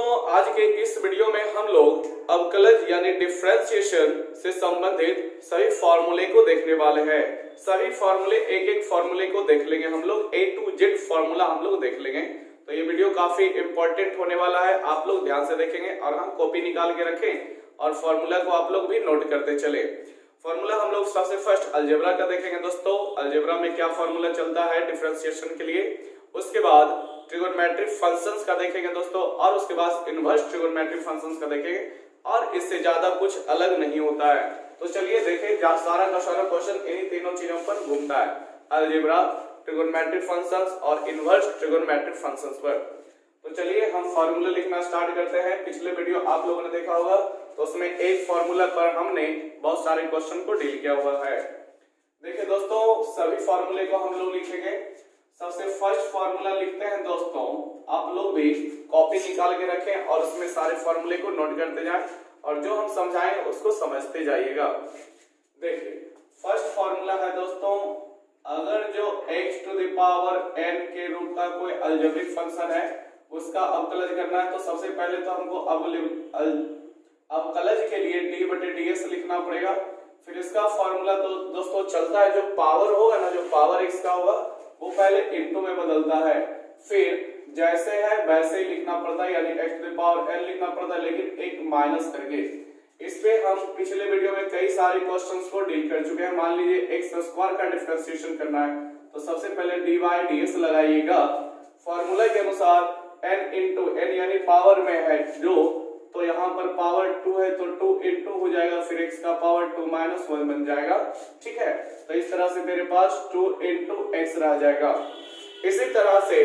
आज के इस वीडियो में हम लोग अवकलज यानी डिफरेंशिएशन से संबंधित सभी फॉर्मूले को देखने वाले हैं। सभी फॉर्मूले एक एक फॉर्मूले को देख लेंगे हम लोग, A to Z फॉर्मूला हम लोग देख लेंगे। तो ये वीडियो काफी इंपॉर्टेंट होने वाला है, आप लोग ध्यान से देखेंगे और हम कॉपी निकाल के रखें और फॉर्मूला को आप लोग भी नोट करते चले। फॉर्मूला हम लोग सबसे फर्स्ट अलजेब्रा का देखेंगे दोस्तों। अलजेब्रा में क्या फॉर्मूला चलता है डिफरेंशिएशन के लिए, उसके बाद ट्रिगोनोमेट्रिक फंक्शंस का देखेंगे दोस्तों, और उसके बाद इनवर्स ट्रिगोनोमेट्रिक फंक्शंस का देखेंगे, और इससे ज्यादा कुछ अलग नहीं होता है। तो चलिए देखें, सारा का सारा क्वेश्चन इन्हीं तीनों चीजों पर घूमता है, अलजेब्रा, ट्रिगोनोमेट्रिक फंक्शंस और इनवर्स ट्रिगोनोमेट्रिक फंक्शंस पर। तो चलिए हम फॉर्मूला लिखना स्टार्ट करते हैं। पिछले वीडियो आप लोगों ने देखा होगा, तो उसमें एक फॉर्मूला पर हमने बहुत सारे क्वेश्चन को डील किया हुआ है। देखिए दोस्तों, सभी फॉर्मूले को हम लोग लिखेंगे। सबसे फर्स्ट फॉर्मूला लिखते हैं दोस्तों, आप लोग भी कॉपी निकाल के रखें और उसमें सारे फॉर्मूले को नोट करते जाएं और जो हम समझाएं उसको समझते जाइएगा। देखिए फर्स्ट फॉर्मूला है दोस्तों, अगर जो x to the power n के रूप का कोई अलजेब्रिक फंक्शन है उसका अवकलज करना है, तो सबसे पहले तो हमको अवकलज के लिए d बटे ds लिखना पड़ेगा। फिर इसका फॉर्मूला तो दोस्तों चलता है, जो पावर होगा ना, जो पावर x का होगा वो पहले इनटू में बदलता है, फिर जैसे है वैसे ही लिखना पड़ता है, यानी x to the power n लिखना पड़ता है, लेकिन एक माइनस करके। इस पे हम पिछले वीडियो में कई सारे क्वेश्चंस को डील कर चुके हैं। मान लीजिए x स्क्वायर का डिफरेंशिएशन करना है, तो सबसे पहले dy ds लगाइएगा। फॉर्मूला के अनुसार n इंटू n यानी पावर में है जो, तो यहाँ पर पावर 2 है तो 2 इंटू हो जाएगा, फिर x का पावर 2 माइनस 1 बन जाएगा। ठीक है, तो इस तरह से मेरे पास 2 इंटू x रह जाएगा। इसी तरह से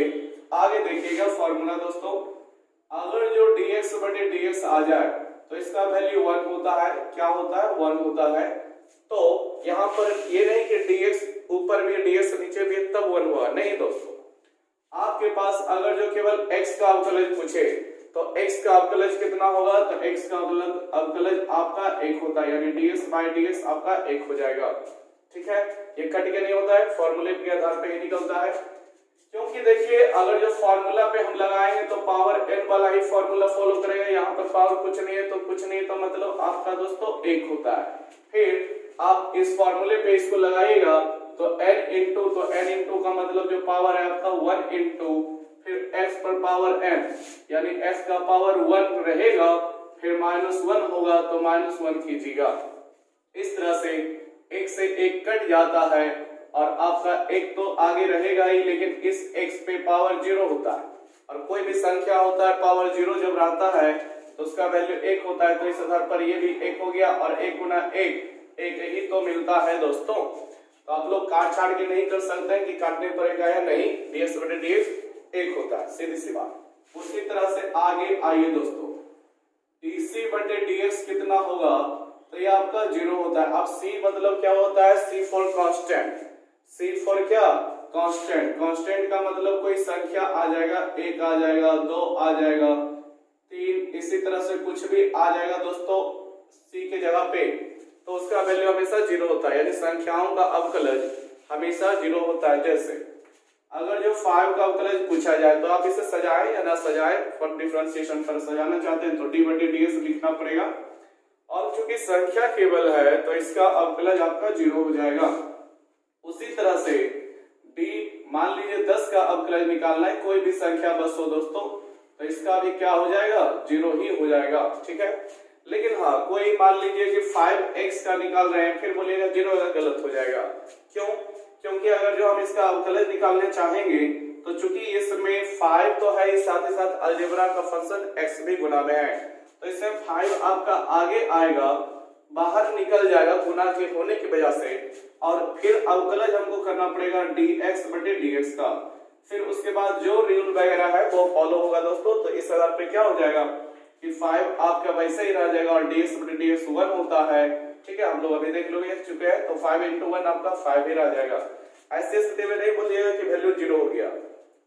आगे देखिएगा फॉर्मूला दोस्तों, अगर जो dx बटे dx आ जाए तो इसका वैल्यू 1 होता है। क्या होता है? 1 होता है। तो यहाँ पर ये नहीं कि dx ऊपर भी dx नीचे भी तब 1 हुआ, नहीं दोस्तों। आपके पास अगर जो केवल x का अवकलज पूछे तो x का अवकलज कितना होगा, तो x का अवकलज आपका 1 होता है, यानी ds बाय ds आपका 1 हो जाएगा। ठीक है, ये कट के नहीं होता है, फॉर्मूले के आधार पे ही निकलता है। क्योंकि देखिए अगर जो फॉर्मूला पे हम लगाएंगे तो पावर n वाला ही फॉर्मूला फॉलो करेगा। यहाँ पर पावर कुछ नहीं है तो कुछ नहीं, तो मतलब आपका दोस्तों 1 होता है। फिर आप इस फॉर्मूले पे इसको लगाइएगा तो n इंटू, तो n इंटू का मतलब जो पावर है आपका 1 इंटू, फिर x पर पावर n यानी x का पावर 1 रहेगा, फिर -1 होगा तो -1 कीजिएगा। इस तरह से 1 से 1 कट जाता है और आपका 1 तो आगे रहेगा ही, लेकिन इस x पे पावर 0 होता है, और कोई भी संख्या होता है पावर 0 जब रहता है तो उसका वैल्यू 1 होता है। तो इस आधार पर ये भी 1 हो गया, और 1 गुना 1 ही तो मिलता है दोस्तों। तो आप लोग काट छाट के नहीं कर सकते हैं कि काटने पड़ेगा या नहीं, ds बटे ds 1 होता है, सीधी सी बात। उसी तरह से आगे आइए दोस्तों, dc बटे dx कितना होगा, तो ये आपका 0 होता है। अब c मतलब क्या होता है, c for constant. c for क्या? कांस्टेंट। कांस्टेंट का मतलब कोई संख्या आ जाएगा, 1 आ जाएगा, 2 आ जाएगा, 3, इसी तरह से कुछ भी आ जाएगा दोस्तों c के जगह पे, तो उसका वैल्यू हमेशा 0 होता है, यानी संख्याओं का अवकलज हमेशा 0 होता है। जैसे अगर जो 5 का अवकलज पूछा जाए तो आप इसे सजाएं या ना सजाएं, फॉर डिफरेंशिएशन पर सजाना चाहते हैं तो d बटे ds लिखना पड़ेगा, और चूंकि संख्या केवल है तो इसका अवकलज आपका 0 हो जाएगा। उसी तरह से d, मान लीजिए 10 का अवकलज निकालना है, कोई भी संख्या बस हो दोस्तों, तो इसका भी क्या हो जाएगा, 0 ही हो जाएगा। ठीक है, लेकिन हाँ कोई मान लीजिए कि 5x का निकाल रहे हैं, फिर बोलिएगा 0 गलत हो जाएगा। क्यों? क्योंकि अगर जो हम इसका अवकलज निकालने चाहेंगे तो चूंकि इसमें 5 तो है, साथ ही साथ अलजेब्रा का फंक्शन x भी गुना में है, तो इसमें 5 आपका आगे आएगा, बाहर निकल जाएगा गुना के होने की वजह से, और फिर अवकलज हमको करना पड़ेगा dx बटे dx का। फिर उसके बाद जो रूल वगैरह है वो फॉलो होगा दोस्तों। तो इस आधार पे क्या हो जाएगा कि 5 आपका वैसे ही रह जाएगा, और ds बटे ds 1 होता है। ठीक है, हम लोग अभी देख चुके हैं, तो 5 इंटू 1 आपका 5 ही रह जाएगा। ऐसे स्थिति में नहीं बोलिएगा कि वैल्यू 0 हो गया।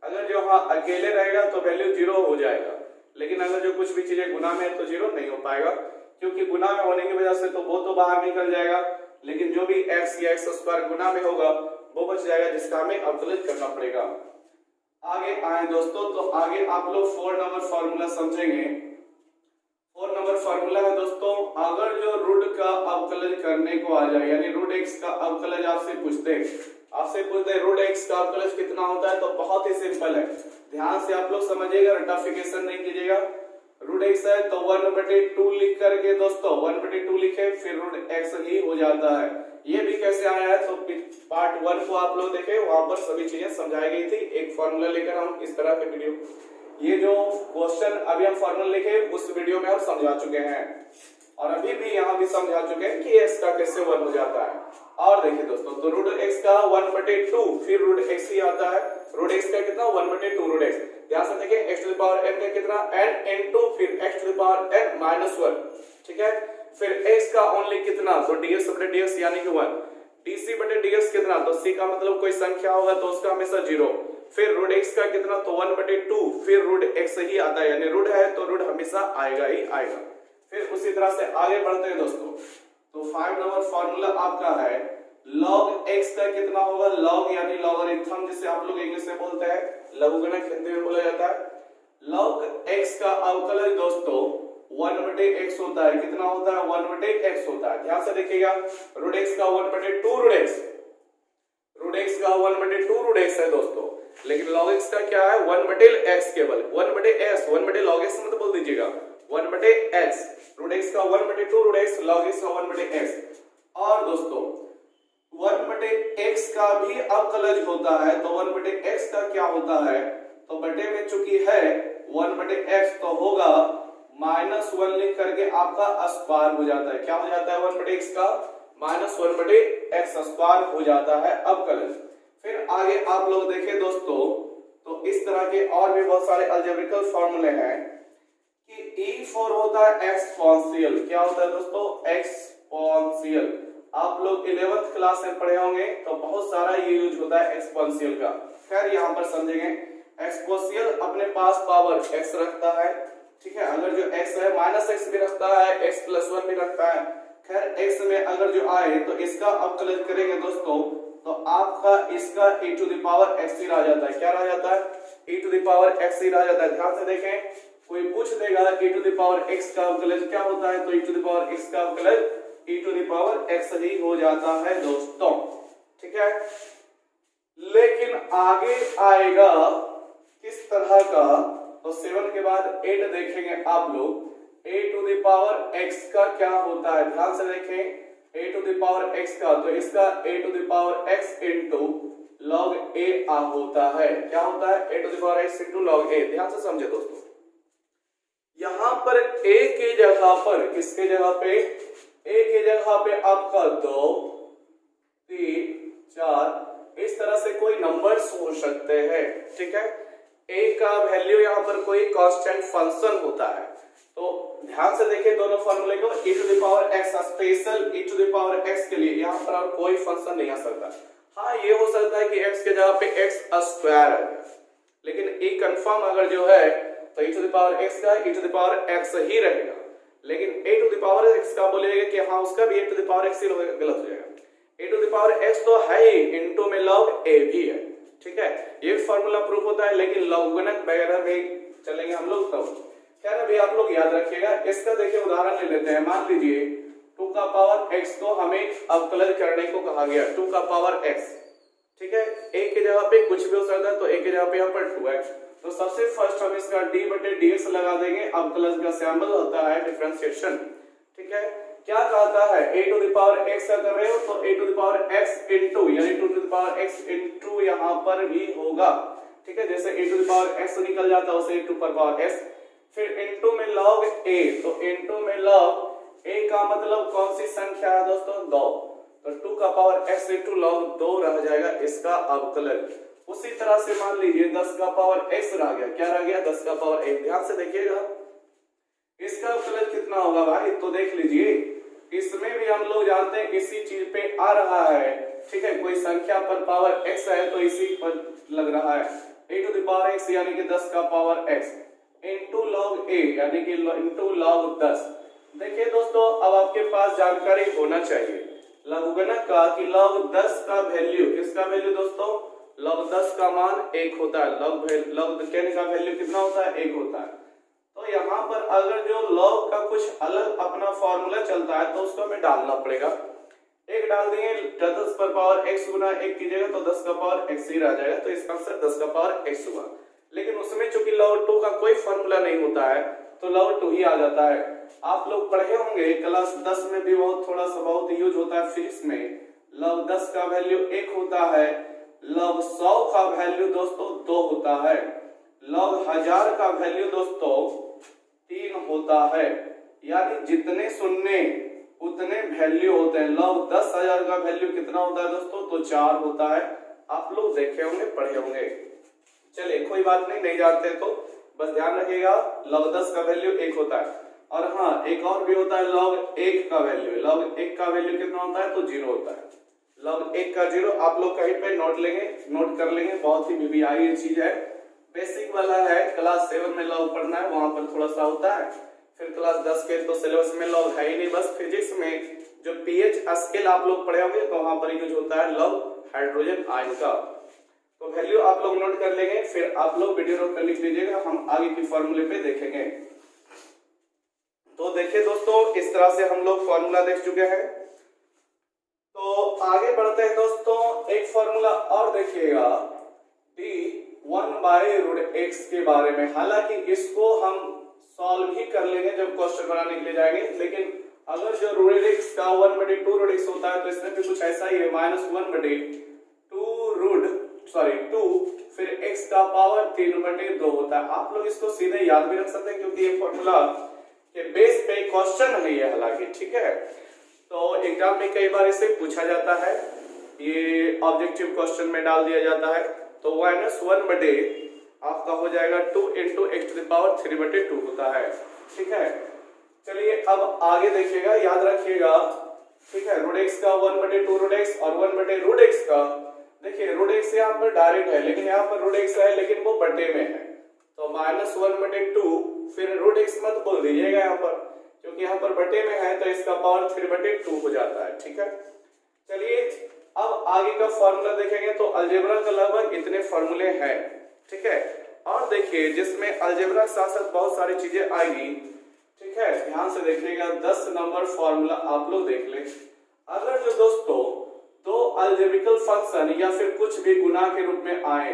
अगर जो हाँ अकेले रहेगा तो वैल्यू 0 हो जाएगा, लेकिन अगर जो कुछ भी चीजें गुना में है तो 0 नहीं हो पाएगा, क्योंकि गुना में होने की वजह से तो वो तो बाहर निकल जाएगा, लेकिन जो भी x या x स्क्वायर गुना में होगा वो बच जाएगा, जिसका हमें अवकलज करना पड़ेगा। आगे आए दोस्तों, तो आगे आप लोग 4 नंबर फॉर्मूला समझेंगे। 4 नंबर फॉर्मूला है दोस्तों, अगर जो रूट का अवकलज करने को आ जाए, यानी रूट एक्स का अवकलज आपसे पूछते हैं रूट एक्स का अवकलज कितना होता है, तो बहुत ही सिंपल है, ध्यान से आप लोग समझिएगा, रटाफिकेशन नहीं कीजिएगा। रूट एक्स है तो 1/2 लिख करके दोस्तों 1/2 लिखे, फिर रूट एक्स ही हो जाता है। ये भी कैसे आया है, तो पार्ट 1 को आप लोग देखे, वहां पर सभी चीजें समझाई गई थी। एक फॉर्मूला लेकर हम इस तरह के वीडियो, ये जो क्वेश्चन अभी हम फॉर्मूला लिखे उस वीडियो में हम समझा चुके हैं, और अभी भी यहाँ भी समझा चुके हैं कि एक्स का कैसे 1 हो जाता है। और देखिए दोस्तों, तो रूट एक्स का 1/2 फिर रूट एक्स ही आता है। रूट एक्स का कितना 1/2 रूट एक्स, ध्यान से देखिए x to the power n का कितना n into फिर x to the power n minus 1, ठीक है। फिर x का ओनली कितना, तो dx/dx यानी कि 1, dc/dx कितना, तो c का मतलब कोई संख्या होगा तो उसका हमेशा 0, फिर रूट x का कितना, तो 1/2 फिर रूट x ही आता है, यानी रूट है तो रूट हमेशा आएगा ही आएगा। फिर उसी तरह से आगे बढ़ते हैं दोस्तों, तो 5 नंबर फॉर्मूला आपका है log x का कितना होगा, log यानी लॉगरिथम जिसे आप लोग इंग्लिश में बोलते हैं, लघुगणक हिंदी में बोला जाता है। log x का अवकलज दोस्तों 1/x होता है, कितना होता है 1/x होता है। ध्यान से देखिएगा, रूट x का 1/2 रूट x का 1/2 रूट x है दोस्तों, लेकिन log x का क्या है 1/x, केवल 1/x 1/log x मत बोल दीजिएगा, 1/x रूट x का 1/2 रूट x, log x का 1/x। और दोस्तों 1/x का भी अवकलज होता है, तो 1/x का क्या होता है, तो बटे में चूंकि है 1/x तो होगा -1 लिख करके आपका स्क्वायर हो जाता है। क्या हो जाता है 1/x का -1/x स्क्वायर हो जाता है अवकलज। फिर आगे आप लोग देखें दोस्तों, तो इस तरह के और भी बहुत सारे अलजेब्रिकल फॉर्मूले हैं कि e4 होता है एक्सपोनेंशियल। क्या होता है दोस्तों एक्सपोनेंशियल, आप लोग 11th क्लास में पढ़े होंगे, तो बहुत सारा ये यूज होता है एक्सपोनेंशियल का। खैर यहाँ पर समझेंगे, एक्सपोनेंशियल अपने पास पावर x रखता है, ठीक है, अगर जो x है -x भी रखता है, x+1 भी रखता है। खैर x में अगर जो आए तो इसका अवकलज करेंगे दोस्तों, तो आपका इसका e to the power x ही रह जाता है। क्या रह जाता है e to the power x ही रह जाता है। ध्यान से देखें, कोई पूछ देगा e to the power x का अवकलज क्या होता है, तो e to the power x का अवकलज e to the power x ही हो जाता है दोस्तों, ठीक है। लेकिन आगे आएगा किस तरह का, तो 7 के बाद 8 देखेंगे आप लोग, a to the power x का क्या होता है। ध्यान से देखें, a to the power x का, तो इसका a to the power x into log a होता है। क्या होता है a to the power x into log a। ध्यान से समझे दोस्तों, यहां पर a की जगह पर, किसके जगह पे, a की जगह पे आपका 2 3 4 इस तरह से कोई नंबर्स हो सकते हैं, ठीक है। a का वैल्यू यहाँ पर कोई कांस्टेंट फंक्शन होता है, तो ध्यान से देखिए दोनों फॉर्मूले को, e to the power x special e to the power x के लिए यहाँ पर और कोई फंक्शन नहीं आ सकता। हाँ ये हो सकता है कि x के जगह पे x स्क्वायर है, लेकिन e कंफर्म अगर जो है तो e to the power x का e to the power x ही रहेगा, लेकिन a to the power x का बोलेगा कि हाँ उसका भी a to the power x ही गलत हो जाएगा। a to the power x तो है ही, इनटू में log a भी है, ठीक है। ये फार्मूला प्रूफ होता है, लेकिन लघुगणक वगैरह में चलेंगे हम लोग तब। खैर अभी आप लोग याद रखिएगा। इसका देखिए उदाहरण ले लेते हैं। मान लीजिए 2 का पावर x को हमें अवकलज करने को कहा गया, 2 का पावर x, ठीक है। a की जगह पे कुछ भी हो सकता है, तो a की जगह पे यहाँ पर 2 है, तो सबसे फर्स्ट हम इसका d/dx लगा देंगे। अवकलज का सिंबल होता है डिफरेंशिएशन, ठीक है। क्या कहता है a to the power x का कर रहे हो, तो a to the power x into, यानी 2 to the power x into यहाँ पर भी होगा, ठीक है। जैसे a to the power x निकल जाता है उसे 2 पर पावर x, फिर इनटू में log a, तो इनटू में log a का मतलब कौन सी संख्या है दोस्तों 2, तो 2 का पावर x इनटू log 2 रह जाएगा इसका अवकलज। उसी तरह से मान लीजिए 10 का पावर x रह गया, क्या रह गया 10 का पावर x। ध्यान से देखिएगा इसका अवकलज कितना होगा भाई, तो देख लीजिए इसमें भी हम लोग जानते हैं इसी चीज पे आ रहा है, ठीक है। कोई संख्या पर पावर x है तो इसी पर लग रहा है, a to the power x यानी कि 10 का power x into log a यानी कि इनटू log 10। देखिए दोस्तों अब आपके पास जानकारी होना चाहिए लघुगणक का कि log 10 का वैल्यू, किसका वैल्यू दोस्तों log 10 का मान 1 होता है, log 10 का वैल्यू कितना होता है, 1 होता है। तो यहाँ पर अगर जो log का कुछ अलग अपना फॉर्मूला चलता है तो उसको हमें डालना पड़ेगा। एक डाल दिए 10 पर पावर x गुना 1 कीजिएगा तो 10 का पावर x ही रह जाएगा, तो इसका आंसर 10 का पावर x हुआ। लेकिन उसमें चूंकि log 2 का कोई फॉर्मूला नहीं होता है तो log 2 ही आ जाता है। आप लोग पढ़े होंगे क्लास 10 में भी बहुत यूज होता है फिजिक्स में। log 10 का वैल्यू 1 होता है, log 100 का वैल्यू दोस्तों 2 होता है, log 1000 का वैल्यू दोस्तों 3 होता है। यानी जितने शून्य उतने वैल्यू होते हैं। log 10,000 का वैल्यू कितना होता है दोस्तों, तो 4 होता है। आप लोग देखे होंगे, पढ़े होंगे। चलिए कोई बात नहीं जानते तो बस ध्यान रखिएगा log 10 का वैल्यू 1 होता है। और हाँ, एक और भी होता है log 1 का वैल्यू। log 1 का वैल्यू कितना होता है, तो 0 होता है। log 1 का 0 आप लोग कहीं पे नोट कर लेंगे, बहुत ही वीवीआई ये चीज है, बेसिक वाला है। क्लास 7 में log पढ़ना है, वहां पर थोड़ा सा होता है। फिर क्लास 10 के तो सिलेबस में log है ही नहीं, बस फिजिक्स में जो pH स्केल आप लोग पढ़े होंगे तो वहां पर यूज होता है log हाइड्रोजन आयन का। तो वैल्यू आप लोग नोट कर लेंगे, फिर आप लोग वीडियो रोक कर लिख लीजिएगा, हम आगे की फॉर्मूले पे देखेंगे। तो देखिए दोस्तों, इस तरह से हम लोग फॉर्मूला देख चुके हैं। तो आगे बढ़ते हैं दोस्तों, एक फॉर्मूला और देखिएगा d1/√x के बारे में। हालांकि इसको हम सॉल्व ही कर लेंगे जब क्वेश्चन बनाने के लिए जाएंगे, लेकिन अगर जो √x का 1/2√x होता है तो इसमें भी कुछ ऐसा ही है, -1/2 फिर x का पावर 3/2 होता है। आप लोग इसको सीधे याद भी रख सकते हैं क्योंकि ये फॉर्मूला के बेस पे क्वेश्चन है ये, हालांकि ठीक है। तो एग्जाम में कई बार इसे पूछा जाता है, ये ऑब्जेक्टिव क्वेश्चन में डाल दिया जाता है। तो -1/ आपका हो जाएगा 2 × x⁵ होता है, ठीक है। चलिए अब आगे देखिएगा, याद रखिएगा, ठीक है। √x का 1/2√x और 1/√x का, देखिए √x यहाँ पर डायरेक्ट है, लेकिन यहाँ पर √x है लेकिन वो बटे में है, तो -1/2 फिर √x मत बोल दीजिएगा यहाँ पर, क्योंकि यहाँ पर बटे में है तो इसका पावर 3/2 हो जाता है, ठीक है। चलिए अब आगे का फॉर्मूला देखेंगे तो अलजेब्रा का लगभग इतने फॉर्मूले हैं, ठीक है। और देखिए जिसमें अलजेब्रा के साथ साथ बहुत सारी चीजें आएगी, ठीक है। ध्यान से देखिएगा, 10 नंबर फॉर्मूला आप लोग देख लें। अगर जो दोस्तों दो अलजेब्रिकल फंक्शन या फिर कुछ भी गुना के रूप में आए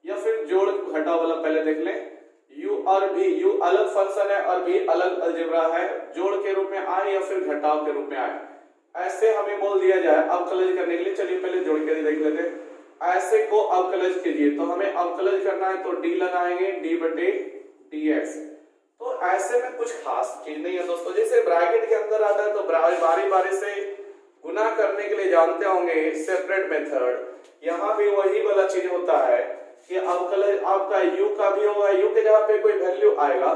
या फिर जोड़ घटाव वाला पहले देख लें, u और v, u अलग फंक्शन है और v अलग अलजेब्रा है, जोड़ के रूप में आए या फिर घटाव के रूप में आए, ऐसे हमें बोल दिया जाए अवकलज करने के लिए। चलिए पहले जोड़ के देख लेते हैं। ऐसे को अवकलज कीजिए, तो हमें अवकलज करना है तो d लगाएंगे, d/dx। तो ऐसे में कुछ खास चीज नहीं है दोस्तों, जैसे ब्रैकेट के अंदर आता है तो बारी बारी से गुना करने के लिए जानते होंगे सेपरेट मेथड। यहाँ भी वही वाला चीज होता है कि अवकलज आपका u का भी होगा, u के जगह पे कोई वैल्यू आएगा,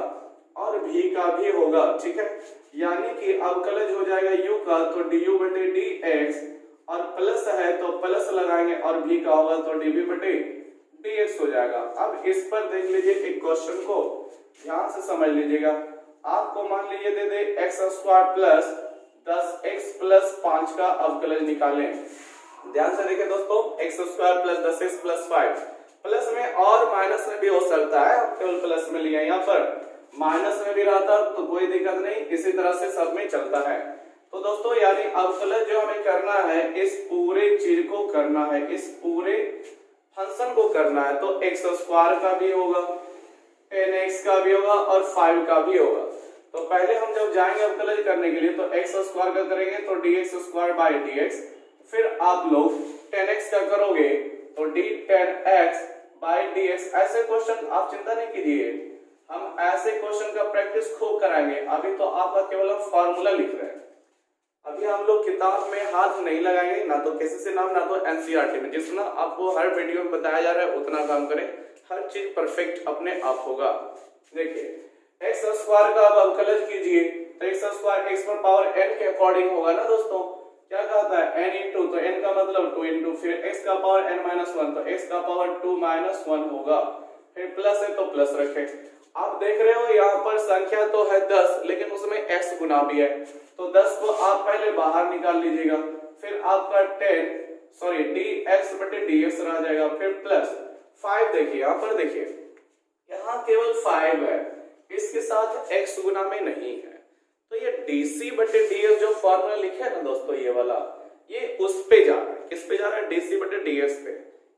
और v का भी होगा, ठीक है। यानी कि अवकलज हो जाएगा u का तो du/dx, और प्लस है तो प्लस लगाएंगे, और v का होगा तो dv/dx हो जाएगा। अब इस पर देख लीजिए एक क्वेश्चन को ध्यान से समझ लीजिएगा। आपको मान लीजिए दे दे x² + 10x + 5 का अवकलज निकालें। ध्यान से देखिए दोस्तों, x² + 10x + 5, प्लस में और माइनस में भी हो सकता है, हम केवल प्लस में लिया, यहाँ पर माइनस में भी रहता तो कोई दिक्कत नहीं, इसी तरह से सब में चलता है। तो दोस्तों यानी अवकलज जो हमें करना है इस पूरे चीज को करना है, इस पूरे फंक्शन को करना है, तो x² का भी होगा, 10x का भी होगा और 5 का भी होगा। तो पहले हम जब जाएंगे अवकलज करने के लिए तो x² का करेंगे तो dx²/dx, फिर आप लोग 10x का करोगे तो d10x/dx। ऐसे क्वेश्चन आप चिंता नहीं कीजिए, हम ऐसे क्वेश्चन का प्रैक्टिस खूब कराएंगे। अभी तो आपका केवल हम फॉर्मूला लिख रहे हैं, अभी हम लोग किताब में हाथ नहीं लगाएंगे, ना तो किसी से नाम, ना तो एनसीईआरटी में। जितना आपको हर वीडियो में बताया जा रहा है उतना काम करें, हर चीज परफेक्ट अपने आप होगा। देखिए x² का अब अवकलज कीजिए तो x² x पर पावर n के अकॉर्डिंग होगा ना दोस्तों, क्या कहता है n इंटू, तो n का मतलब 2 इंटू, फिर x का पावर n-1 तो x का पावर 2-1 होगा, फिर प्लस है तो प्लस रखें। आप देख रहे हो यहाँ पर संख्या तो है 10 लेकिन उसमें x गुना भी है, तो 10 को आप पहले बाहर निकाल लीजिएगा, फिर आपका 10 सॉरी dx बटे dx रह जाएगा, फिर प्लस 5। देखिए यहाँ पर, देखिए यहाँ केवल 5 है, इसके साथ x गुना में नहीं है, तो ये dc बटे dx जो फॉर्मूला लिखे है ना दोस्तों, ये वाला, ये उस पे जा रहा है। किस पे जा रहा है? dc बटे dx पे,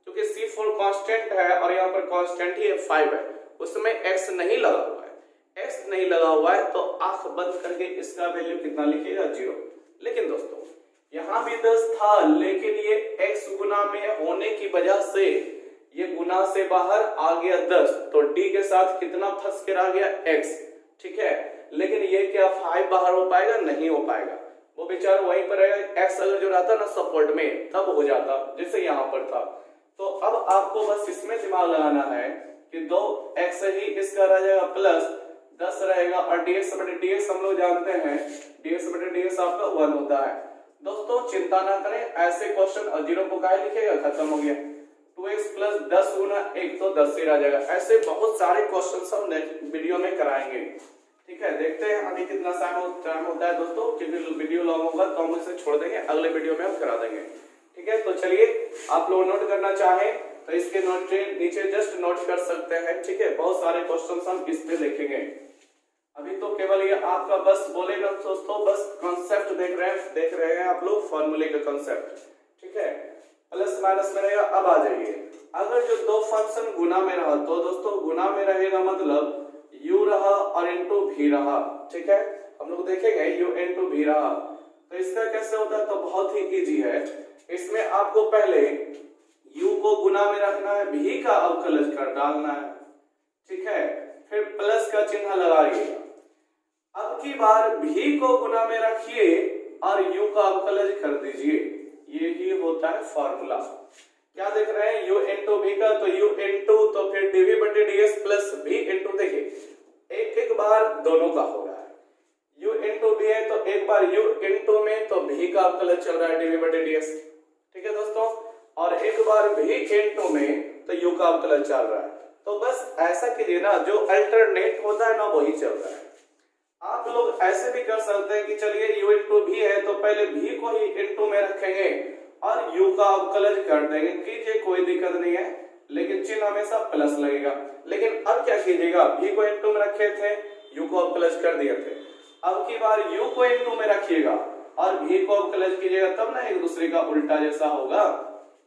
क्योंकि c4 कांस्टेंट है और यहाँ पर कांस्टेंट ही 5 है, उसमें x नहीं लगा हुआ है। x नहीं लगा हुआ है तो आंख बंद करके इसका वैल्यू कितना लिखिएगा? 0। लेकिन दोस्तों यहाँ भी 10 था, लेकिन ये x गुना में होने की वजह से ये गुना से बाहर आ गया 10, तो d के साथ कितना फंस के रह गया? x। ठीक है, लेकिन ये क्या 5 बाहर हो पाएगा? नहीं हो पाएगा, वो बेचारा वहीं पर रहेगा। x अगर जो रहता ना सपोर्ट में, तब हो जाता, जैसे यहाँ पर था। तो अब आपको बस इसमें दिमाग लगाना है कि 2x ही इसका रह जाएगा, प्लस 10 रहेगा, और dx बटे dx हम लोग जानते हैं, dx बटे dx आपका 1 होता है। दोस्तों चिंता ना करें, ऐसे क्वेश्चन 0 को क्या लिखेगा? खत्म हो गया। 2x प्लस 10 गुना 1 तो 10 ही रह जाएगा। ऐसे बहुत सारे क्वेश्चन हम नेक्स्ट वीडियो में कराएंगे। ठीक है, देखते हैं अभी कितना टाइम होता है दोस्तों, क्योंकि वीडियो लॉन्ग होगा तो हम इसे छोड़ देंगे, अगले वीडियो में हम करा देंगे। ठीक है, तो चलिए आप लोग नोट करना चाहें तो इसके नोट नीचे जस्ट नोट कर सकते हैं। ठीक है, बहुत सारे क्वेश्चन हम इस पे देखेंगे। अभी तो केवल ये आपका बस बोलेगा दोस्तों, बस कॉन्सेप्ट देख रहे हैं आप लोग, फॉर्मूले का कॉन्सेप्ट। ठीक है, प्लस माइनस में रहेगा। अब आ जाइए, अगर जो दो फंक्शन गुना में रहा तो दोस्तों गुना में रहेगा मतलब u रहा और इनटू v रहा। ठीक है, हम लोग देखेंगे u इनटू v रहा, तो इसका कैसे होता है? तो बहुत ही इजी है। इसमें आपको पहले u को गुना में रखना है, v का अवकलज कर डालना है। ठीक है, फिर प्लस का चिन्ह लगाइए। अब की बार v को गुना में रखिए और u का अवकलज कर दीजिए। ये ही होता है फॉर्मूला। क्या देख रहे हैं? u इंटू v का, तो u इंटू तो फिर dv बटे ds प्लस v इंटू, देखिए एक एक बार दोनों का हो रहा है। u इंटू v है तो एक बार u इंटू में तो v का अवकलज चल रहा है dv बटे ds। ठीक है दोस्तों, और एक बार v इंटू में तो u का अवकलज चल रहा है। तो बस ऐसा कीजिए ना, जो अल्टरनेट होता है ना वही चल रहा है। आप लोग ऐसे भी कर सकते हैं कि चलिए u इंटू v है तो पहले v को ही इंटू में रखेंगे और u का अवकलज कर देंगे। कीजिए, कोई दिक्कत नहीं है, लेकिन चिन्ह हमेशा प्लस लगेगा। लेकिन अब क्या कीजिएगा? v को इंटू में रखे थे, u को अवकलज कर दिए थे, अब की बार u को इंटू में रखिएगा और v को अवकलज कीजिएगा, तब ना एक दूसरे का उल्टा जैसा होगा।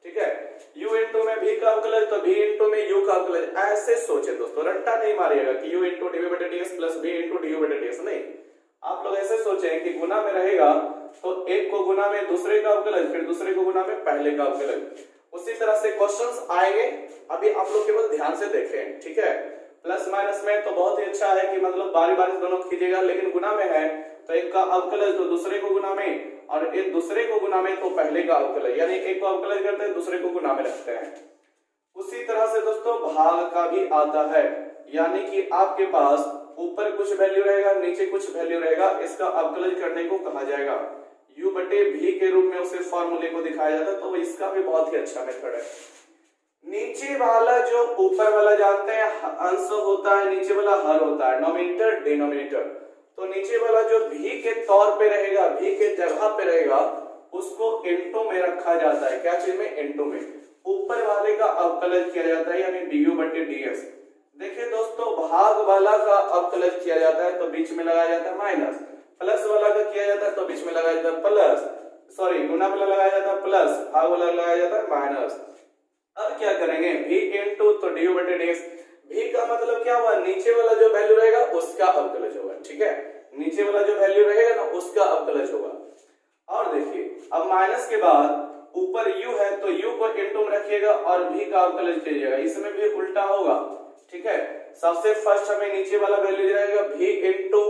ठीक है, u इंटू में v का अवकलज तो v इंटू में u का अवकलज। ऐसे सोचे दोस्तों, रट्टा नहीं मारिएगा कि u इंटू dv बटे ds plus v into du बटे ds, नहीं। आप लोग ऐसे सोचें कि गुना में रहेगा तो एक को गुना में दूसरे का अवकलज, फिर दूसरे को गुना में पहले का अवकलज। उसी तरह से क्वेश्चंस आएंगे, अभी आप लोग केवल ध्यान से देखें। ठीक है, प्लस माइनस में तो बहुत ही अच्छा है कि मतलब बारी बारी दोनों खींचेगा, लेकिन गुना में है तो एक का अवकलज तो दूसरे को गुना में, और एक दूसरे को गुना में तो पहले का अवकलज, यानी एक को अवकलज करते हैं दूसरे को गुना में रखते हैं। उसी तरह से दोस्तों भाग का भी आता है, यानी कि आपके पास ऊपर कुछ वैल्यू रहेगा, नीचे कुछ वैल्यू रहेगा, इसका अवकलज करने को कहा जाएगा। u बटे v के रूप में उसे फॉर्मूले को दिखाया जाता है, तो इसका भी बहुत ही अच्छा मेथड है। नीचे वाला जो ऊपर वाला जानते हैं अंश होता है, नीचे वाला हर होता है, नोमिनेटर डिनोमिनेटर। तो नीचे वाला जो v के तौर पे रहेगा, v के जगह पे रहेगा, उसको इनटू में रखा जाता है। क्या चीज में? इनटू में। ऊपर वाले का अवकलज किया जाता है, यानी du बटे ds। देखिए दोस्तों, भाग वाला का अवकलज किया जाता है तो बीच में लगाया जाता है माइनस, प्लस वाला का किया जाता है तो बीच में लगाया जाता है प्लस, सॉरी गुना वाला लगाया जाता है प्लस, भाग वाला लगाया जाता है माइनस। अब क्या करेंगे? v इंटू तो du बटे ds। v का मतलब क्या हुआ? नीचे वाला जो वैल्यू रहेगा उसका अवकलज होगा। ठीक है, नीचे वाला जो वैल्यू रहेगा ना उसका अवकलज होगा। और देखिए, अब माइनस के बाद ऊपर u है तो u को इंटू में रखिएगा और v का अवकलज कीजिएगा, इसमें भी उल्टा होगा। ठीक है, सबसे फर्स्ट हमें नीचे वाला वैल्यू रहेगा v इंटू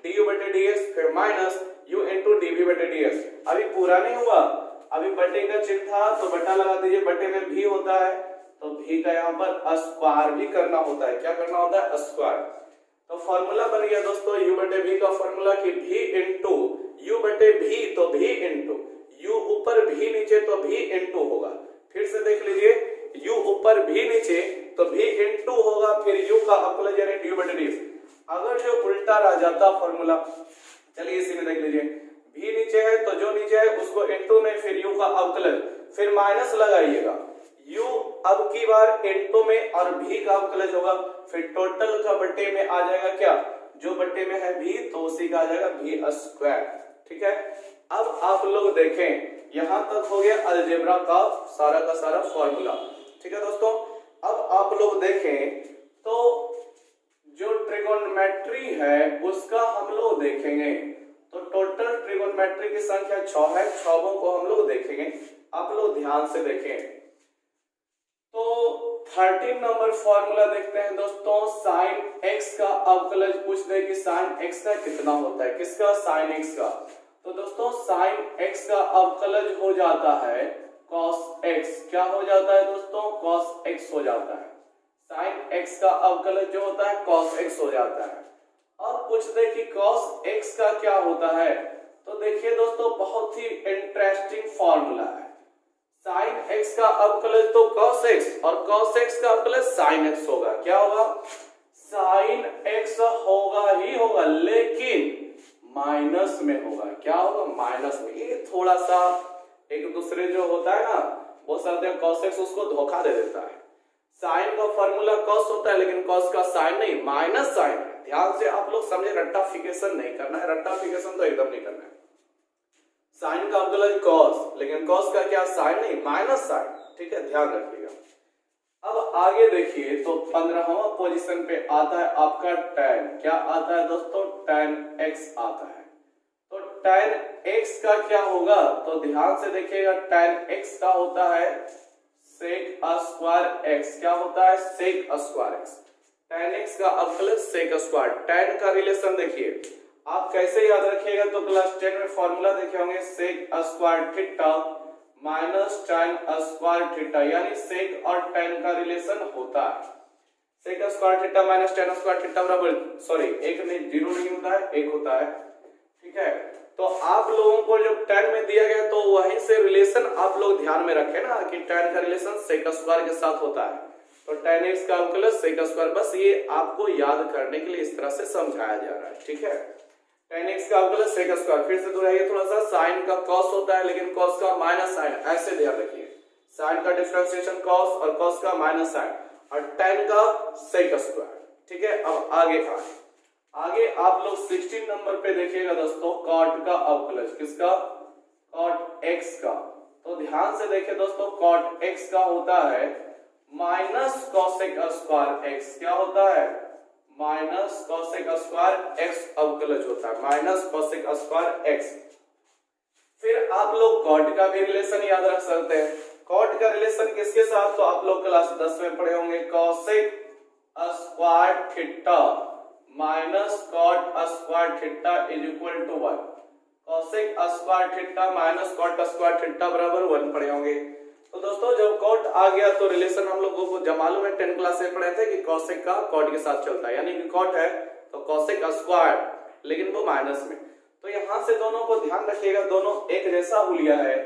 du बटे ds, फिर माइनस u इंटू dv बटे ds। अभी पूरा नहीं हुआ, अभी बटे का चिन्ह था तो बटा लगा दीजिए, बटे में v होता है तो v का यहाँ पर स्क्वायर भी करना होता है। क्या करना होता है? स्क्वायर। तो फॉर्मूला बन गया दोस्तों u बटे v का फॉर्मूला कि v इंटू u बटे v तो v इंटू u ऊपर v नीचे तो v इंटू होगा। फिर से देख लीजिए, u ऊपर v नीचे तो v इंटू होगा, फिर u का अवकलज यानी du बटे ds। अगर जो उल्टा रह जाता फॉर्मूला, चलिए इसी में देख लीजिए, v नीचे है तो जो नीचे है उसको इंटू में फिर u का अवकलज, फिर माइनस लगाइएगा, u अब की बार इनटू में और v का अवकलज होगा, फिर टोटल का बट्टे में आ जाएगा क्या, जो बट्टे में है v तो उसी का आ जाएगा v स्क्वायर। ठीक है, अब आप लोग देखें यहां तक हो गया अलजेब्रा का सारा फॉर्मूला। ठीक है दोस्तों, अब आप लोग देखें तो जो ट्रिगोनोमेट्री है उसका हम लोग देखेंगे, तो टोटल ट्रिगोनोमेट्री की संख्या 6 है, 6 को हम लोग देखेंगे, आप लोग ध्यान से देखें। तो 13 नंबर फॉर्मूला देखते हैं दोस्तों, साइन x का अवकलज पूछ दे कि साइन x का कितना होता है, किसका, साइन x का। तो दोस्तों साइन x का अवकलज हो जाता है cos x, क्या हो जाता है दोस्तों, cos x हो जाता है, साइन x का अवकलज जो होता है cos x हो जाता है। अब पूछ दे कि cos x का क्या होता है, तो देखिए दोस्तों बहुत ही इंटरेस्टिंग फॉर्मूला है, साइन x का अवकलज तो cos x और cos x का अवकलज sin x होगा, क्या होगा, sin x होगा ही होगा, लेकिन माइनस में होगा, क्या होगा, माइनस में। ये थोड़ा सा एक दूसरे जो होता है ना, वो सरते cos x उसको धोखा दे देता है, साइन का फॉर्मूला cos होता है लेकिन cos का साइन नहीं, माइनस साइन। ध्यान से आप लोग समझे, रट्टाफिकेशन नहीं करना है, रट्टाफिकेशन तो एकदम नहीं करना है। साइन का अवकलज cos, लेकिन cos का क्या, साइन नहीं, माइनस साइन। ठीक है, ध्यान रखिएगा। अब आगे देखिए तो 15वां पोजीशन पे आता है आपका tan, क्या आता है दोस्तों, tan x आता है। तो tan x का क्या होगा, तो ध्यान से देखिएगा, tan x का होता है sec स्क्वायर x, क्या होता है, sec square x, tan x का अवकलज sec स्क्वायर। tan का रिलेशन देखिए, आप कैसे याद रखिएगा, तो क्लास 10 में फॉर्मूला देखे होंगे, sec square theta minus tan square theta, यानी सेक और tan का रिलेशन होता है, sec square theta minus tan square theta बराबर, सॉरी एक नहीं, जीरो नहीं होता है, एक होता है। ठीक है, तो आप लोगों को जब tan में दिया गया तो वहीं से रिलेशन आप लोग ध्यान में रखें ना कि tan का रिलेशन सेक स्क्वायर के साथ होता है, तो tan x का अवकलज सेक स्क्वायर, बस ये आपको याद करने के लिए इस तरह से समझाया जा रहा है। ठीक है, tan x का अवकलज sec स्क्वायर, फिर से दोहराइए थोड़ा सा, sin का cos होता है लेकिन cos का माइनस साइन, ऐसे ध्यान रखिए, sin का डिफरेंशिएशन cos और cos का माइनस साइन और tan का sec स्क्वायर। ठीक है, अब आगे आप लोग 16 नंबर पे देखिएगा दोस्तों, cot का अवकलज, किसका, cot x का। तो ध्यान से देखिए दोस्तों, cot x का होता है माइनस cosec स्क्वायर x, क्या होता है, माइनस cosec स्क्वायर x अवकलज होता है, माइनस cosec स्क्वायर x। फिर आप लोग cot का भी रिलेशन याद रख सकते हैं, cot का रिलेशन किसके साथ, तो आप लोग क्लास 10 में पढ़े होंगे, cosec square theta minus cot square theta is equal to 1, cosec square theta minus cot square theta बराबर 1 पढ़े होंगे। तो दोस्तों जब cot आ गया तो रिलेशन हम लोगों को मालूम है, 10 क्लास में पढ़े थे कि cosec का cot के साथ चलता है, यानी कि cot है तो cosec स्क्वायर, लेकिन वो माइनस में। तो यहां से दोनों को ध्यान रखिएगा, दोनों एक जैसा हुलिया है,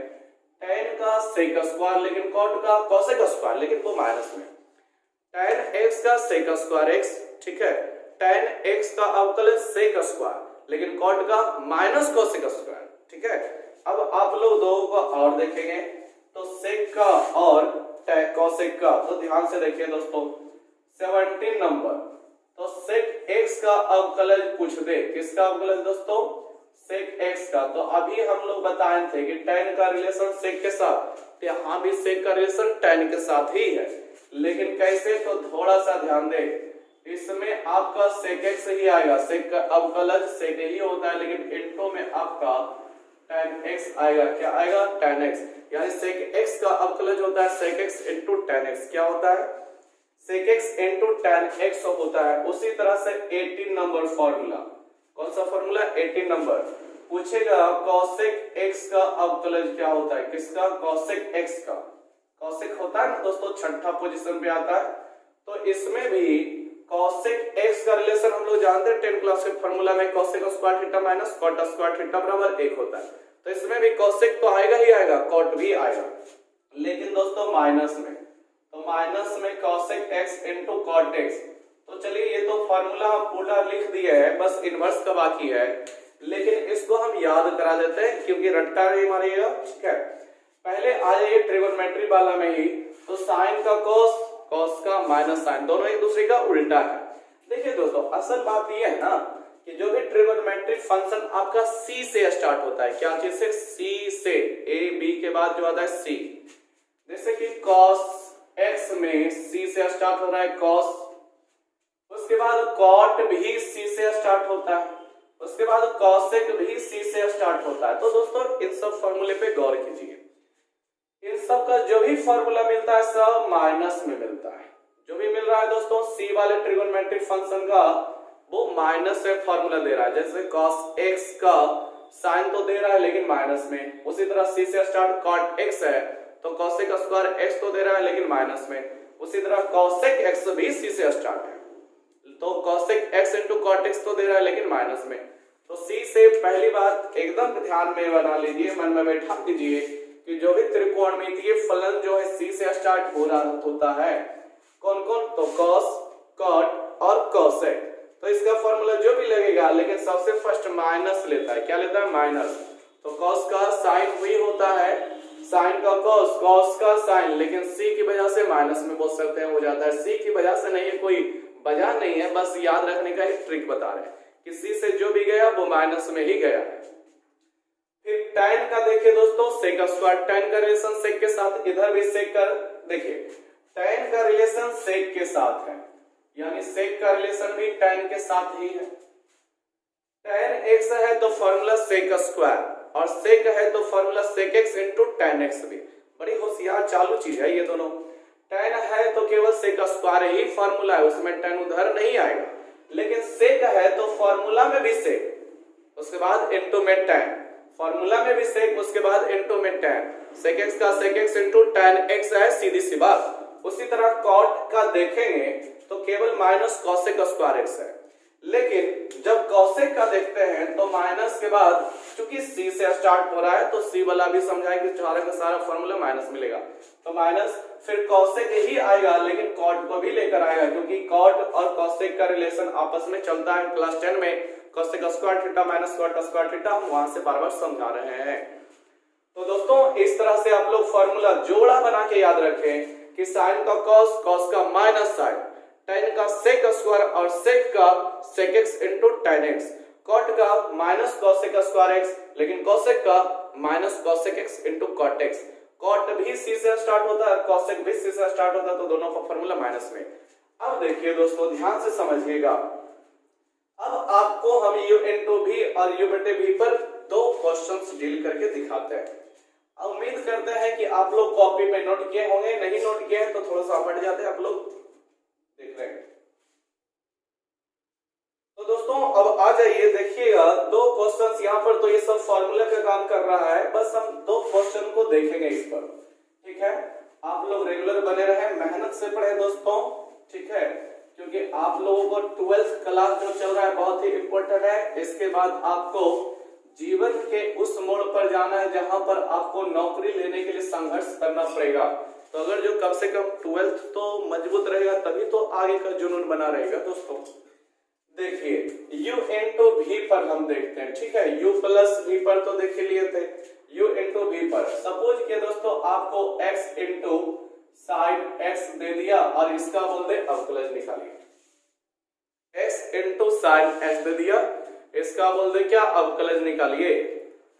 tan का sec स्क्वायर लेकिन cot का cosec स्क्वायर, लेकिन वो माइनस में। tan x का sec स्क्वायर x, ठीक है, tan x का अवकलज sec स्क्वायर लेकिन cot का माइनस cosec स्क्वायर। ठीक है, अब आप लोग दो को और देखेंगे, तो sec का और cosec का, तो ध्यान से देखिए दोस्तों 17 नंबर, तो sec x का अवकलज पूछ दे, किसका अवकलज दोस्तों, sec x का। तो अभी हम लोग बताए थे कि tan का रिलेशन sec के साथ, तो यहाँ भी sec का रिलेशन tan के साथ ही है, लेकिन कैसे, तो थोड़ा सा ध्यान दे, इसमें आपका sec x ही आएगा, sec का अवकलज sec ही होता है, लेकिन इनटू में आपका tan x आएगा, क्या आएगा, tan x, यानी sec x का अवकलज होता है sec x into tan x, क्या होता है, sec x into tan x होता है। उसी तरह से 18 नंबर फॉर्मूला, कौन सा फॉर्मूला, 18 नंबर पूछेगा, cosec x का अवकलज क्या होता है, किसका, cosec x का, cosec होता है ना दोस्तों, छठा पोजीशन पे आता है। तो इसमें भी cosec x का रिलेशन हम लोग जानते हैं 10 क्लास के फॉर्मूला में, cosec square theta minus cot square theta बराबर 1 होता है। तो इसमें भी cosec तो आएगा ही आएगा, cot भी आएगा, लेकिन दोस्तों माइनस में, तो माइनस में cosec x into cot x। तो चलिए ये तो फॉर्मूला हम पूरा लिख दिए है, बस इनवर्स का बाकी है, लेकिन इसको हम याद करा देते हैं क्योंकि रट्टा नहीं मारिएगा। ठीक है, पहले आ जाइए ट्रिगोनोमेट्री वाला में ही, तो साइन का कॉस, कॉस का माइनस साइन, दोनों एक दूसरे का उल्टा है। देखिए दोस्तों असल बात यह है ना कि जो भी ट्रिगोनोमेट्रिक फंक्शन आपका सी से स्टार्ट होता है, क्या चीज से, सी से, ए बी के बाद जो आता है सी, जैसे कि cos x में सी से स्टार्ट हो रहा है cos, उसके बाद cot भी सी से स्टार्ट होता है, उसके बाद cosec भी सी से स्टार्ट होता है। तो दोस्तों इन सब फॉर्मूले पे गौर कीजिए, इन सब का जो भी फॉर्मूला मिलता है सब माइनस में मिलता है। जो भी मिल रहा है दोस्तों सी वाले ट्रिगोनोमेट्रिक फंक्शन का वो माइनस से फॉर्मूला दे रहा है, जैसे cos x का साइन तो दे रहा है लेकिन माइनस में, उसी तरह सी से स्टार्ट cot x है तो cosec स्क्वायर x तो दे रहा है लेकिन माइनस में, उसी तरह cosec x भी सी से स्टार्ट है तो cosec x into cot x तो दे रहा है लेकिन माइनस में। तो सी से पहली बात एकदम ध्यान में बना लीजिए, मन में बैठा कीजिए कि जो भी त्रिकोणमितीय फलन जो है सी से स्टार्ट हो रहा होता है, कौन कौन, तो cos, cot और cosec। तो इसका फॉर्मूला जो भी लगेगा लेकिन सबसे फर्स्ट माइनस लेता है, क्या लेता है, माइनस। तो cos का साइन वही होता है, साइन का cos, cos का साइन, लेकिन c की वजह से माइनस में बोल सकते हैं, हो जाता है। c की वजह से नहीं है, कोई वजह नहीं है, बस याद रखने का एक ट्रिक बता रहे हैं कि c से जो भी गया वो माइनस में ही गया है। फिर tan का देखिए दोस्तों, sec स्क्वायर, tan का रिलेशन sec के साथ, इधर भी sec का देखिए, tan का रिलेशन sec के साथ है, यानी sec का रिलेशन भी tan के साथ ही है। tan x है तो फॉर्मूला sec स्क्वायर, और sec है तो formula sec x into tan x भी। बड़ी होशियार चालू चीज है ये दोनों। tan है तो केवल sec स्क्वायर ही फॉर्मूला है, उसमें tan उधर नहीं आएगा, लेकिन sec है तो फॉर्मूला में भी sec, उसके बाद into में tan, फॉर्मूला में भी sec, उसके बाद into में tan, sec x का sec x into tan x है, सीधी सी बात। उसी तरह cot का देखेंगे तो केवल माइनस cosec स्क्वायर x है, लेकिन जब cosec का देखते हैं तो माइनस के बाद चूंकि c से स्टार्ट हो रहा है तो c वाला भी समझाएंगे, सारा का सारा फॉर्मूला माइनस मिलेगा, तो माइनस, फिर cosec ही आएगा लेकिन cot को भी लेकर आएगा, क्योंकि cot और cosec का रिलेशन आपस में चलता है। क्लास 10 में cosec square theta minus cot square theta हम वहां से बार बार समझा रहे हैं। तो दोस्तों इस तरह से आप लोग फॉर्मूला जोड़ा बना के याद रखें कि साइन का cos, cos का माइनस साइन, tan का sec स्क्वायर और sec का sec x into tan x, cot का माइनस cosec स्क्वायर x लेकिन cosec का minus cosec x into cot x, cot भी c से स्टार्ट होता है, cosec भी c से स्टार्ट होता है, तो दोनों का फॉर्मूला माइनस में। अब देखिए दोस्तों ध्यान से समझिएगा, अब आपको हम u into v और u बटे v पर दो क्वेश्चंस डील करके दिखाते हैं। उम्मीद करते हैं कि आप लोग कॉपी में नोट किए होंगे, नहीं नोट किए हैं तो थोड़ा सा हट जाते हैं, आप लोग देख रहे हैं। तो दोस्तों अब आ जाइए, देखिएगा दो क्वेश्चंस यहाँ पर, तो ये सब फॉर्मूला का काम कर रहा है, बस हम दो क्वेश्चन को देखेंगे इस पर, ठीक है। आप लोग रेगुलर बने रहे, मेहनत से पढ़े दोस्तों, ठीक है, क्योंकि आप लोगों को 12th क्लास जो चल रहा है बहुत ही इंपॉर्टेंट है। इसके बाद आपको जीवन के उस मोड़ पर जाना है जहां पर आपको नौकरी लेने के लिए संघर्ष करना पड़ेगा। तो अगर जो कम से कम 12th तो मजबूत रहेगा तभी तो आगे का जुनून बना रहेगा। दोस्तों देखिए u into v पर हम देखते हैं, ठीक है, u प्लस v पर तो देख लिए थे, u into v पर सपोज किए दोस्तों आपको x into साइन x दे दिया और इसका बोल दे अवकलज निकालिए, x into साइन x दे दिया, इसका बोल दे क्या, अवकलज निकालिए।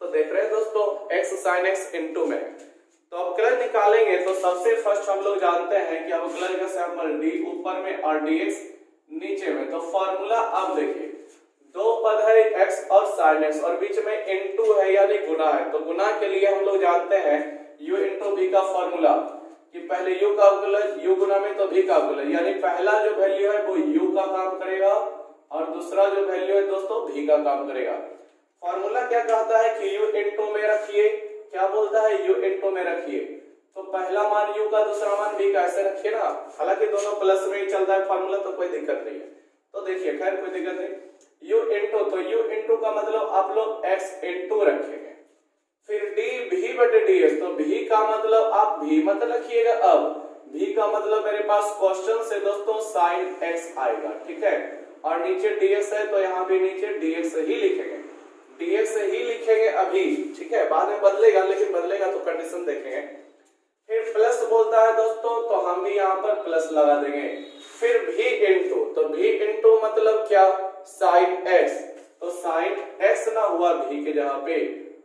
तो देख रहे हैं दोस्तों x sin x into में, तो अवकलज निकालेंगे तो सबसे फर्स्ट हम लोग जानते हैं कि अवकलज का सैंपल d ऊपर में और dx नीचे में। तो फॉर्मूला आप देखिए, दो पद है x और sin x और बीच में into है यानी गुना है, तो गुना के लिए हम लोग जानते हैं u into v का फॉर्मूला कि पहले u का अवकलज u गुना में तो v का अवकलज, यानी पहला जो वैल्यू है वो u का काम करेगा और दूसरा जो वैल्यू है दोस्तों v का काम करेगा। फॉर्मूला क्या कहता है कि u into में रखिए, क्या बोलता है u into में रखिए, तो पहला मान u का दूसरा मान v का ऐसे रखिए ना, हालांकि दोनों प्लस में ही चलता है फॉर्मूला तो कोई दिक्कत नहीं है। तो देखिए खैर कोई दिक्कत नहीं, u into, तो u into का मतलब आप लोग x into रखेंगे, फिर d v बटे ds, तो v का मतलब आप v मत रखिएगा, अब v का मतलब मेरे पास क्वेश्चन से दोस्तों sin x आएगा, ठीक है, और नीचे dx है तो यहाँ भी नीचे dx ही लिखेंगे, dx ही लिखेंगे अभी, ठीक है, बाद में बदलेगा, लेकिन बदलेगा तो कंडीशन कंडीशन देखेंगे। फिर प्लस बोलता है दोस्तों, तो हम भी यहाँ पर प्लस लगा देंगे। फिर भी इंटू, तो भी इंटू मतलब क्या, साइन एक्स, तो साइन एक्स ना हुआ भी के जगह पे,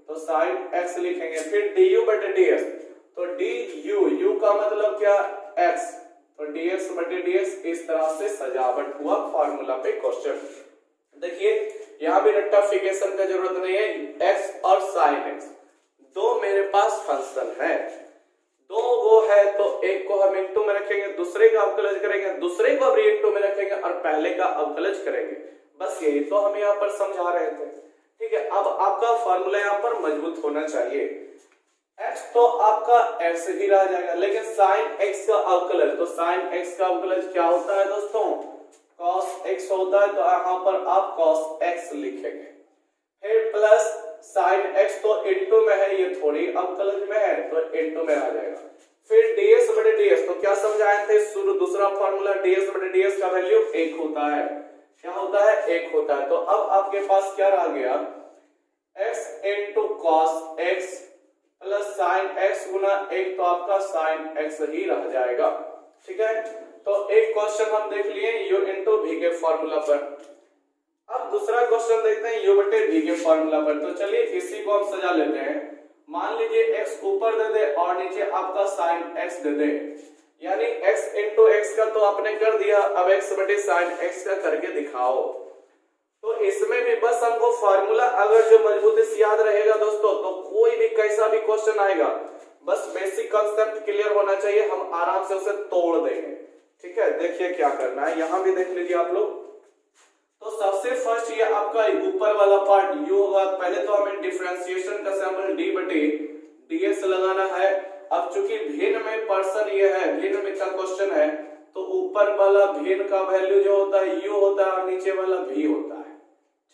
तो साइन एक्स लिखेंगे। फिर डी यू बटे डी एस, तो डी यू, यू का मतलब क्या, एक्स, तो डी एक्स बटे डी एस। इस तरह से सजावट हुआ फॉर्मूला पे क्वेश्चन। देखिए यहाँ भी रेक्टिफिकेशन का जरूरत नहीं है, एक्स और साइन एक्स दो मेरे पास फंक्शन है, दो वो है, तो एक को हम इंटू में रखेंगे, दूसरे का अवकलज करेंगे, दूसरे को भी इंटू में रखेंगे और पहले का अवकलज करेंगे। बस यही तो हम यहाँ पर समझा रहे थे। ठीक है, अब आपका फॉर्मूला यहाँ पर मजबूत होना चाहिए। x तो आपका x ही रह जाएगा, लेकिन साइन x का अवकलज, तो साइन x का अवकलज क्या होता है दोस्तों, cos x होता है, तो यहाँ पर आप cos x लिखेंगे। फिर प्लस साइन x तो इंटू में है, ये थोड़ी अवकलज में है, तो इंटू में आ जाएगा। फिर ds बटे ds, तो क्या समझाए थे शुरू, दूसरा फॉर्मूला ds बटे ds का वैल्यू 1 होता है। क्या होता है, 1 होता है। तो अब आपके पास क्या रह गया, x into cos x plus sine x गुना 1, तो आपका साइन एक्स ही रह जाएगा। ठीक है, तो एक क्वेश्चन हम देख लिए u इंटू v के फॉर्मूला पर। अब दूसरा क्वेश्चन देखते हैं u बटे v के फॉर्मूला पर। तो चलिए इसी को हम सजा लेते हैं। मान लीजिए x ऊपर दे दे और नीचे आपका साइन x दे दे, यानी x इंटू एक्स का तो आपने कर दिया, अब x बटे साइन x का करके दिखाओ। तो इसमें भी बस हमको फॉर्मूला अगर जो मजबूती से याद रहेगा दोस्तों, तो कोई भी कैसा भी क्वेश्चन आएगा, बस बेसिक कांसेप्ट क्लियर होना चाहिए, हम आराम से उसे तोड़ देंगे। ठीक है, देखिए क्या करना है, यहां भी देख लीजिए आप लोग। तो सबसे फर्स्ट ये आपका ऊपर वाला पार्ट u होगा। पहले तो हमें डिफरेंशिएशन का सिंबल d बटे dx लगाना है। अब चूंकि भिन्न में पर्सन ये है, भिन्न में का क्वेश्चन है, तो ऊपर वाला भिन्न का वैल्यू जो होता है u होता है और नीचे वाला v होता है।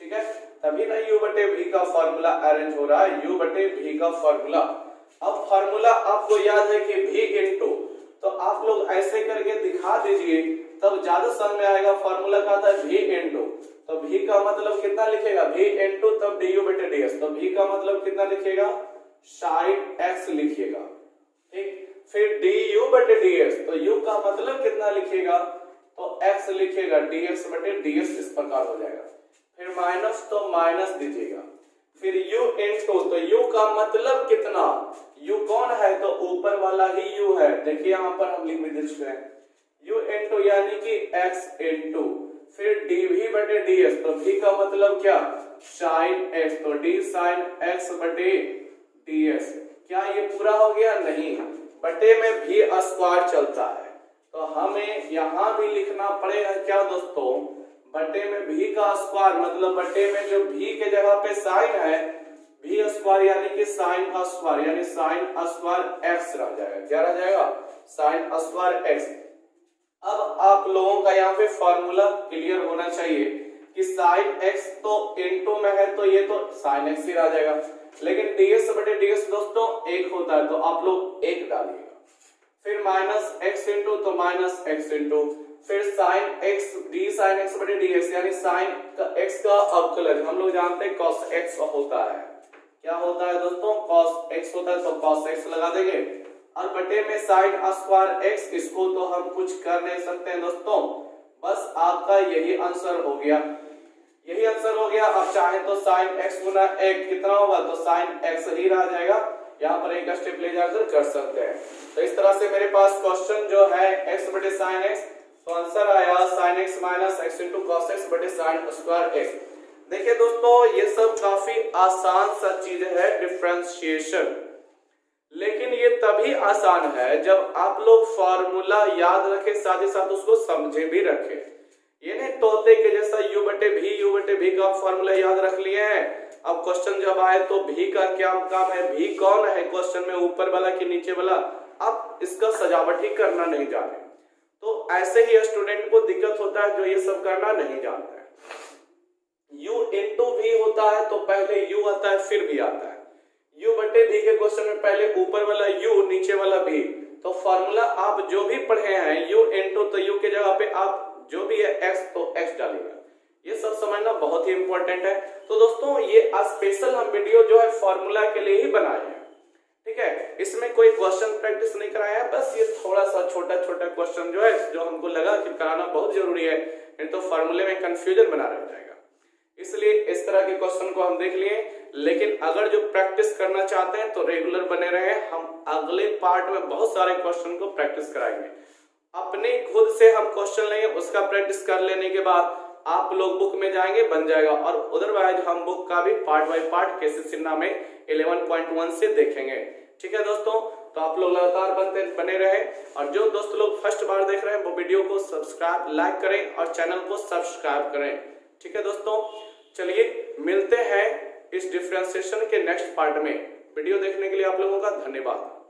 ठीक है, तभी ना u बटे v का फॉर्मूला अरेंज हो रहा है, u बटे v का फॉर्मूला। अब फॉर्मूला आपको याद है कि v इंटू, तो आप लोग ऐसे करके दिखा दीजिए तब ज्यादा समझ में आएगा। फॉर्मूला का था v इंटू, तो v का मतलब कितना लिखेगा, v इंटू तब du बटे ds, तो v का मतलब कितना लिखेगा, साइन x लिखिएगा। ठीक, फिर du बटे ds, तो u का मतलब कितना लिखेगा, तो x लिखेगा, dx बटे ds इस प्रकार हो जाएगा। फिर माइनस, तो माइनस दीजिएगा। फिर u इंटू, तो u का मतलब कितना, u कौन है, तो ऊपर वाला ही u है। देखिए यहाँ पर हम लिख भी दे चुके हैं, u इंटू यानी कि x इंटू, फिर dv बटे ds, तो v का मतलब क्या, साइन x, तो d साइन x बटे ds। क्या ये पूरा हो गया, नहीं, बटे में v स्क्वायर चलता है, तो हमें यहाँ भी लिखना पड़ेगा क्या दोस्तों, बटे में v का स्क्वायर, मतलब बटे में जो v के जगह पे साइन है, v स्क्वायर यानी कि साइन का स्क्वायर, यानी साइन स्क्वायर x रह जाएगा। क्या रह जाएगा, साइन स्क्वायर x। अब आप लोगों का यहाँ पे फॉर्मूला क्लियर होना चाहिए कि साइन x तो इंटू में है, तो ये तो साइन x ही रह जाएगा, लेकिन ds बटे ds दोस्तों 1 होता है, तो आप लोग 1 डालिएगा। फिर माइनस x इंटू, तो माइनस x इंटू, फिर sine x, d sine x बटे ds, यानी साइन x का अवकलज हम लोग जानते हैं cos x होता है। क्या होता है दोस्तों, cos x होता है, तो cos x लगा देंगे, और बटे में साइन स्क्वायर x, इसको तो हम कुछ कर नहीं सकते हैं दोस्तों, बस आपका यही आंसर हो गया, यही आंसर हो गया। अब चाहे तो साइन x गुना 1 कितना होगा, तो साइन x ही रह जाएगा। यहाँ पर एक स्टेप ले जाकर कर सकते हैं। तो इस तरह से मेरे पास क्वेश्चन जो है x बटे साइन x, तो आंसर आया sine x minus x into cos x बटे साइन स्क्वायर x। देखिए दोस्तों, ये सब काफी आसान सा चीज है डिफरेंशिएशन, लेकिन ये तभी आसान है जब आप लोग फॉर्मूला याद रखें, साथ ही साथ उसको समझे भी रखें। ये नहीं तोते के जैसा u बटे v का फॉर्मूला याद रख लिए हैं, अब क्वेश्चन जब आए तो v का क्या काम है, v कौन है क्वेश्चन में, ऊपर वाला कि नीचे वाला, आप इसका सजावट ही करना नहीं जाने। तो ऐसे ही स्टूडेंट को दिक्कत होता है जो ये सब करना नहीं जानता है। u इंटू v होता है, तो पहले u आता है फिर v आता है। u बटे v के क्वेश्चन में पहले ऊपर वाला u नीचे वाला v, तो फॉर्मूला आप जो भी पढ़े हैं u इंटू, तो u के जगह पे आप जो भी है x, तो x डालेगा। ये सब समझना बहुत ही इंपॉर्टेंट है। तो दोस्तों, ये स्पेशल हम वीडियो जो है फॉर्मूला के लिए ही बनाए हैं। ठीक है, इसमें कोई क्वेश्चन प्रैक्टिस नहीं कराया है, बस ये थोड़ा सा छोटा छोटा क्वेश्चन जो है जो हमको लगा कि कराना बहुत जरूरी है, नहीं तो फॉर्मूले में कंफ्यूजन बना रह जाएगा, इसलिए इस तरह के क्वेश्चन को हम देख लिए। लेकिन अगर जो प्रैक्टिस करना चाहते हैं तो रेगुलर बने रहे, हम अगले पार्ट में बहुत सारे क्वेश्चन को प्रैक्टिस कराएंगे। अपने खुद से हम क्वेश्चन लेंगे, उसका प्रैक्टिस कर लेने के बाद आप लोग बुक में जाएंगे, बन जाएगा, और अदरवाइज हम बुक का भी पार्ट बाय पार्ट केसी सिन्हा में 11.1 से देखेंगे। ठीक है दोस्तों, तो आप लोग लगातार बने रहे, और जो दोस्त लोग फर्स्ट बार देख रहे हैं वो वीडियो को सब्सक्राइब लाइक करें और चैनल को सब्सक्राइब करें। ठीक है दोस्तों, चलिए मिलते हैं इस डिफरेंशिएशन के नेक्स्ट पार्ट में। वीडियो देखने के लिए आप लोगों का धन्यवाद।